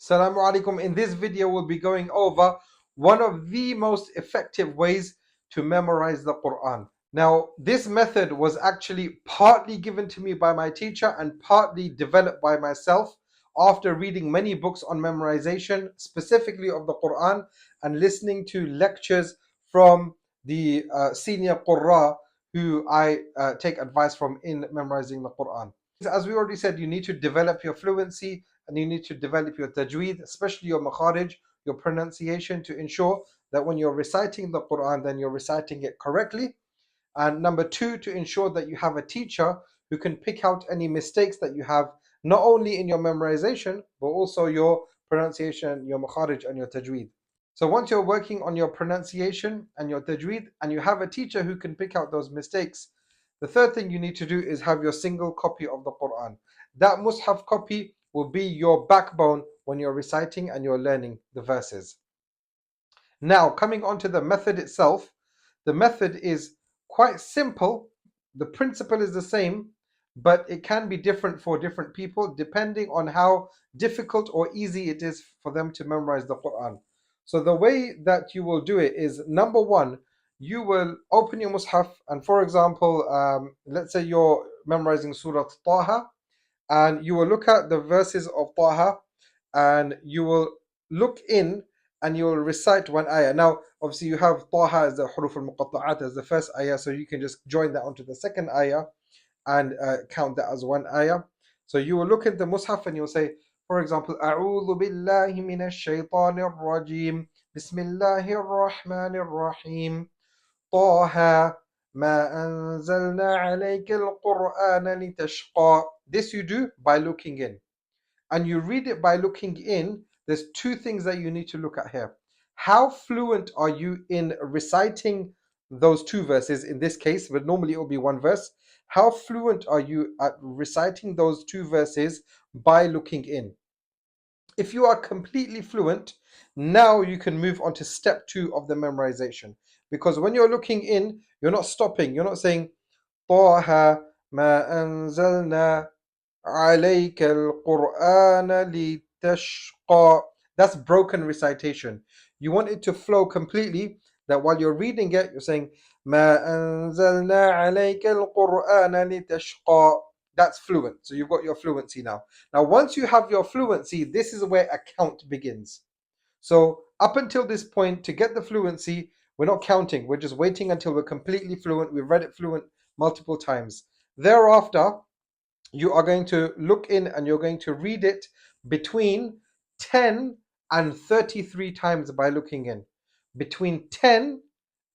Assalamu alaikum. In this video, we'll be going over one of the most effective ways to memorize the Quran. Now, this method was actually partly given to me by my teacher and partly developed by myself after reading many books on memorization, specifically of the Quran, and listening to lectures from the senior Qurra who I take advice from in memorizing the Quran. As we already said, you need to develop your fluency and you need to develop your tajweed, especially your makharij, your pronunciation, to ensure that when you're reciting the Quran, then you're reciting it correctly. And number two, to ensure that you have a teacher who can pick out any mistakes that you have, not only in your memorization, but also your pronunciation, your makharij, and your tajweed. So once you're working on your pronunciation and your tajweed, and you have a teacher who can pick out those mistakes, the third thing you need to do is have your single copy of the Quran. That mushaf copy will be your backbone when you're reciting and you're learning the verses. Now, coming on to the method itself, the method is quite simple. The principle is the same, but it can be different for different people depending on how difficult or easy it is for them to memorize the Quran. So the way that you will do it is, number one, you will open your mushaf, and for example, let's say you're memorizing Surah Taha, and you will look at the verses of Taha, and you will look in and you will recite one ayah. Now, obviously, you have Taha as the huruf al-muqatta'at as the first ayah, so you can just join that onto the second ayah and count that as one ayah. So you will look at the mushaf and you'll say, for example, أعوذ بالله من الشيطان الرجيم بسم الله الرحمن الرحيم طه ما أنزلنا عليك القرآن لتشقى. This you do by looking in. And you read it by looking in. There's two things that you need to look at here. How fluent are you in reciting those two verses in this case, but normally it will be one verse. How fluent are you at reciting those two verses by looking in? If you are completely fluent, now you can move on to step two of the memorization. Because when you're looking in, you're not stopping. You're not saying, طه ما أنزلنا عليك القرآن لتشقى. That's broken recitation. You want it to flow completely, that while you're reading it, you're saying ما أنزلنا عليك القرآن لتشقى. That's fluent. So you've got your fluency now. Now, once you have your fluency, this is where a count begins. So up until this point, to get the fluency, we're not counting. We're just waiting until we're completely fluent. We've read it fluent multiple times. Thereafter, you are going to look in and you're going to read it between 10 and 33 times by looking in. Between 10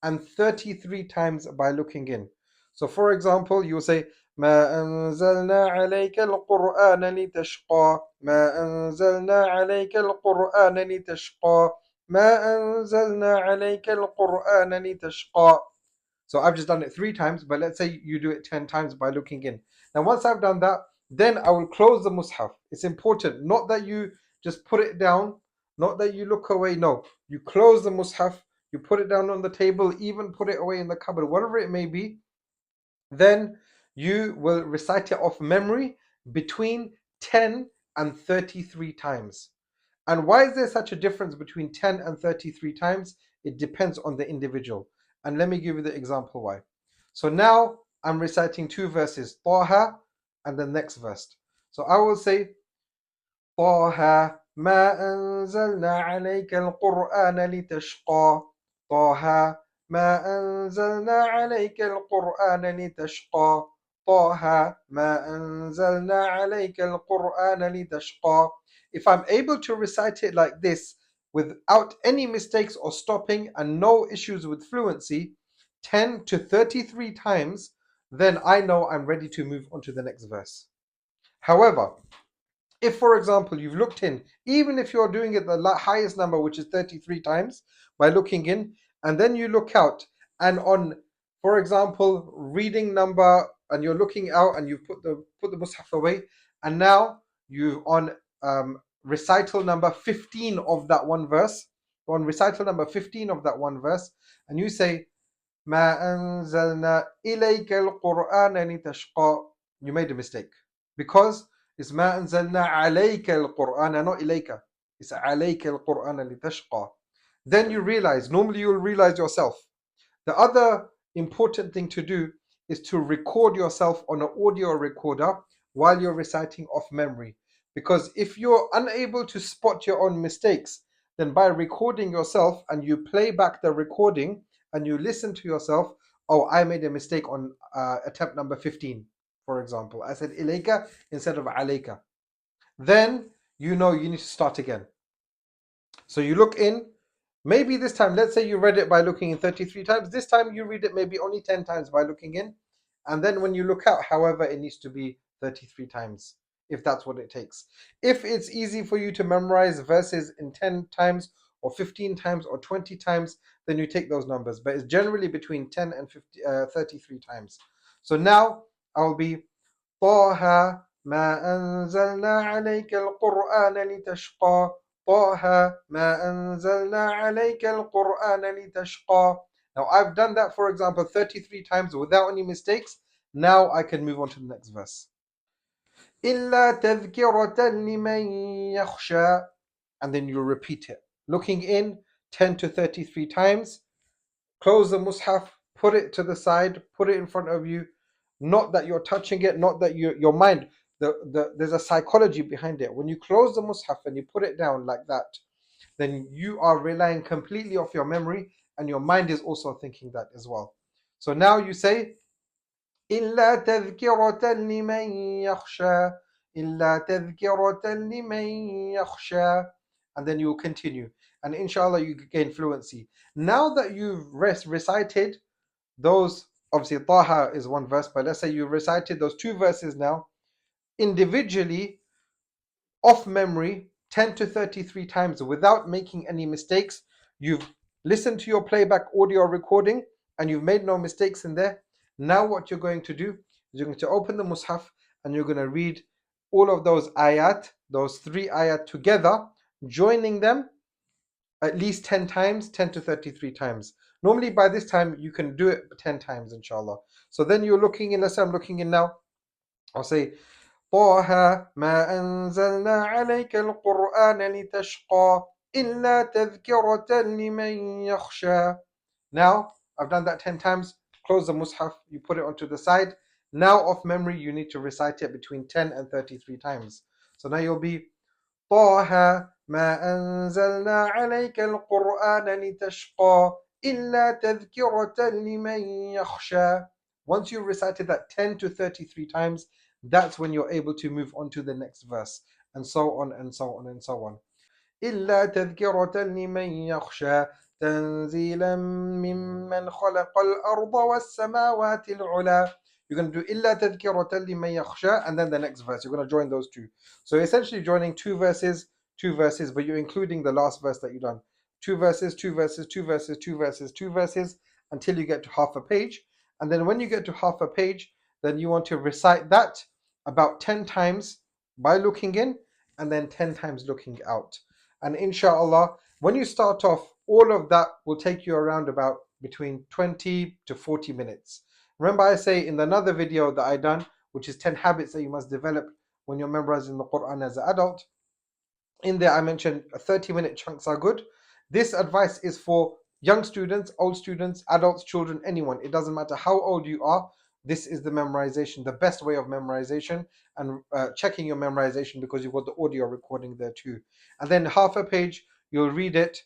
and 33 times by looking in. So for example, you will say ما أنزلنا عليك القرآن لتشقى ما أنزلنا عليك القرآن لتشقى ما أنزلنا عليك القرآن لتشقى. So I've just done it 3 times, but let's say you do it 10 times by looking in. Now once I've done that, then I will close the mushaf. It's important, not that you just put it down, not that you look away. No, you close the mushaf, you put it down on the table, even put it away in the cupboard, whatever it may be. Then you will recite it off memory between 10 and 33 times. And why is there such a difference between 10 and 33 times? It depends on the individual. And let me give you the example why. So now I'm reciting two verses, Taha and the next verse. So I will say, Taha ma anzalna alayka al-Qur'ana litashqa. Taha ma anzalna alayka al-Qur'ana litashqa. Taha ma anzalna alayka al-Qur'ana litashqa. If I'm able to recite it like this without any mistakes or stopping and no issues with fluency, 10 to 33 times, then I know I'm ready to move on to the next verse. However, if, for example, you've looked in, even if you're doing it the highest number, which is 33 times, by looking in, and then you look out, and on, for example, reading number, and you're looking out, and you've put the mushaf away, and now you on recital number 15 of that one verse, on recital number 15 of that one verse, and you say, ما أنزلنا إليك القرآن لتشقى. You made a mistake because it's ما أنزلنا عليك القرآن, not إليك. It's عليك القرآن لتشقى. Then you realize, normally you'll realize yourself. The other important thing to do is to record yourself on an audio recorder while you're reciting off memory. Because if you're unable to spot your own mistakes, then by recording yourself and you play back the recording and you listen to yourself, oh, I made a mistake on attempt number 15, for example. I said ilayka instead of alayka. Then you know you need to start again. So you look in, maybe this time, let's say you read it by looking in 33 times. This time you read it maybe only 10 times by looking in. And then when you look out, however, it needs to be 33 times, if that's what it takes. If it's easy for you to memorize verses in 10 times or 15 times or 20 times, then you take those numbers. But it's generally between 10 and 33 times. So now I'll be طه ما أنزلنا عليك القرآن لتشقى طه ما أنزلنا عليك القرآن لتشقى. Now I've done that, for example, 33 times without any mistakes. Now I can move on to the next verse. إلا تذكرة لمن يخشى. And then you repeat it. Looking in 10 to 33 times. Close the mushaf, put it to the side, put it in front of you. Not that you're touching it, not that your mind, there's a psychology behind it. When you close the mushaf and you put it down like that, then you are relying completely off your memory and your mind is also thinking that as well. So now you say, إِلَّا تَذْكِرَةً لِمَنْ يَخْشَى إِلَّا تَذْكِرَةً لِمَنْ يَخْشَى. And then you will continue. And inshallah you gain fluency. Now that you've recited those, obviously Taha is one verse, but let's say you recited those two verses now, individually, off memory, 10 to 33 times without making any mistakes. You've listened to your playback audio recording and you've made no mistakes in there. Now what you're going to do is you're going to open the mushaf and you're going to read all of those ayat, those three ayat together, joining them at least 10 times, 10 to 33 times. Normally by this time you can do it 10 times, inshallah. So then you're looking in, let's say I'm looking in now, I'll say طه ما أنزلنا عليك القرآن لتشقى إلا تذكرة لمن يخشى. Now I've done that 10 times. Close the mushaf, you put it onto the side. Now off memory you need to recite it between 10 and 33 times. So now you'll be طه ما أنزلنا عليك القرآن لتشقى إلا تذكرة لمن يخشى. Once you've recited that 10 to 33 times, that's when you're able to move on to the next verse, and so on and so on and so on. إلا تذكرة لمن يخشى تنزيلا ممن خلق الأرض والسماوات العلى. You're going to do إلا تذكرة لمن يخشى and then the next verse. You're going to join those two. So essentially joining two verses, but you're including the last verse that you've done. Two verses, two verses, two verses, two verses, two verses until you get to half a page. And then when you get to half a page, then you want to recite that about 10 times by looking in and then 10 times looking out. And inshallah, when you start off, all of that will take you around about between 20 to 40 minutes. Remember I say in another video that I done, which is 10 habits that you must develop when you're memorizing the Quran as an adult. In there I mentioned 30-minute chunks are good. This advice is for young students, old students, adults, children, anyone. It doesn't matter how old you are. This is the memorization, the best way of memorization, and checking your memorization because you've got the audio recording there too. And then half a page, you'll read it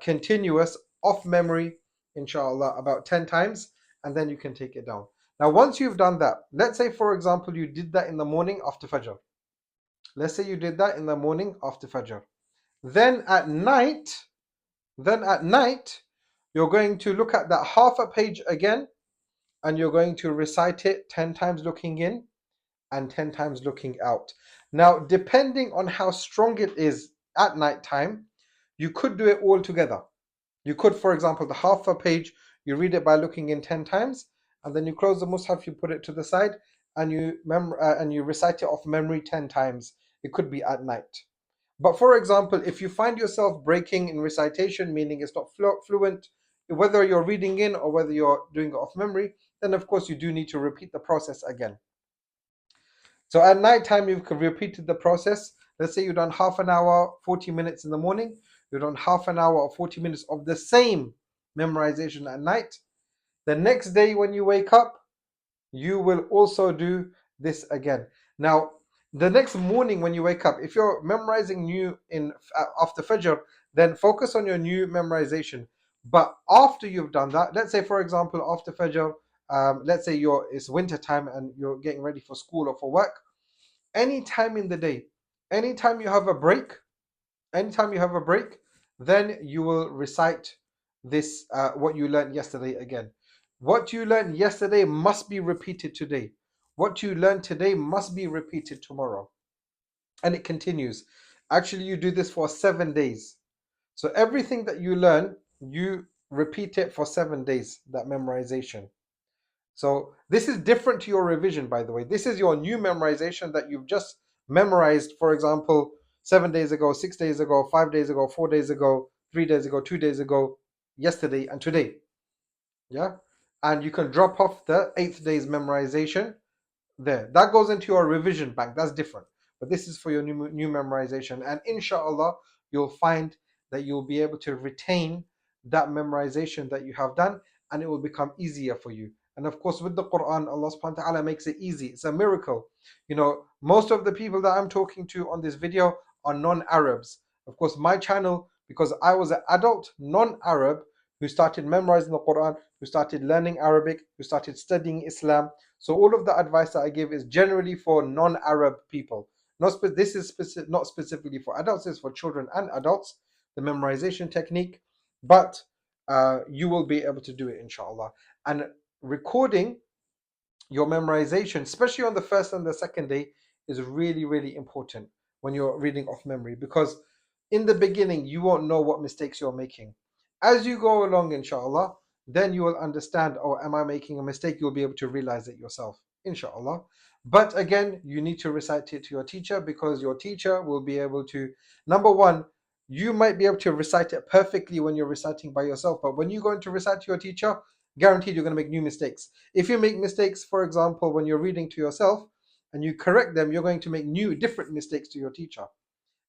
continuous, off memory, inshallah, about 10 times, and then you can take it down. Now, once you've done that, let's say, for example, you did that in the morning after Fajr. Let's say you did that in the morning after Fajr. Then at night, you're going to look at that half a page again, and you're going to recite it 10 times looking in and 10 times looking out. Now, depending on how strong it is at night time, you could do it all together. You could, for example, the half a page, you read it by looking in 10 times, and then you close the mushaf, you put it to the side, and you recite it off memory 10 times. It could be at night. But for example, if you find yourself breaking in recitation, meaning it's not fluent, whether you're reading in or whether you're doing it off memory, then of course you do need to repeat the process again. So at night time, you've repeated the process. Let's say you've done half an hour, 40 minutes in the morning, you've done half an hour or 40 minutes of the same memorization at night. The next day when you wake up, you will also do this again. Now, the next morning when you wake up, if you're memorizing new in after Fajr, then focus on your new memorization. But after you've done that, let's say for example after Fajr, let's say it's winter time and you're getting ready for school or for work, any time in the day, anytime you have a break, anytime you have a break, then you will recite this what you learned yesterday again. What you learned yesterday must be repeated today. What you learned today must be repeated tomorrow. And it continues. Actually, you do this for 7 days. So everything that you learn, you repeat it for 7 days, that memorization. So this is different to your revision, by the way. This is your new memorization that you've just memorized, for example, 7 days ago, 6 days ago, 5 days ago, 4 days ago, 3 days ago, 2 days ago, yesterday, and today. Yeah. And you can drop off the 8th day's memorization there. That goes into your revision bank. That's different. But this is for your new memorization. And inshallah, you'll find that you'll be able to retain that memorization that you have done, and it will become easier for you. And of course, with the Quran, Allah subhanahu wa ta'ala makes it easy. It's a miracle. You know, most of the people that I'm talking to on this video are non-Arabs. Of course, my channel, because I was an adult non-Arab who started memorizing the Quran, who started learning Arabic, who started studying Islam. So all of the advice that I give is generally for non-Arab people. This is not specifically for adults, it's for children and adults, the memorization technique. But you will be able to do it, inshallah. And recording your memorization, especially on the first and the second day, is really, really important when you're reading off memory, because in the beginning you won't know what mistakes you're making. As you go along, inshallah, then you will understand, oh, am I making a mistake? You'll be able to realize it yourself, inshallah. But again, you need to recite it to your teacher, because your teacher will be able to, number one, you might be able to recite it perfectly when you're reciting by yourself, but when you're going to recite to your teacher, guaranteed you're going to make new mistakes. If you make mistakes, for example, when you're reading to yourself and you correct them, you're going to make new, different mistakes to your teacher.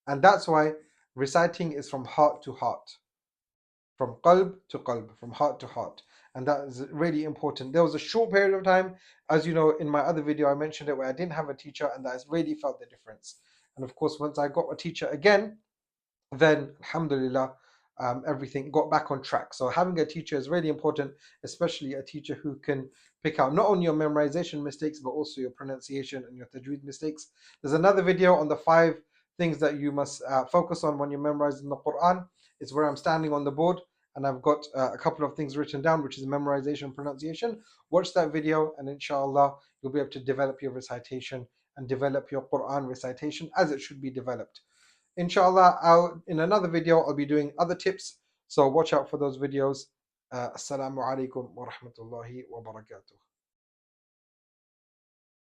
And that's why reciting is from heart to heart, from qalb to qalb, from heart to heart. And that is really important. There was a short period of time, as you know, in my other video, I mentioned it, where I didn't have a teacher, and that has really felt the difference. And of course, once I got a teacher again, then alhamdulillah, everything got back on track. So having a teacher is really important, especially a teacher who can pick out not only your memorization mistakes but also your pronunciation and your tajweed mistakes. There's another video on the 5 things that you must focus on when you're memorizing the Quran. It's where I'm standing on the board and I've got a couple of things written down, which is memorization and pronunciation. Watch that video and inshallah you'll be able to develop your recitation and develop your Quran recitation as it should be developed. Inshallah, in another video, I'll be doing other tips. So watch out for those videos. Assalamu alaikum wa rahmatullahi wa barakatuh.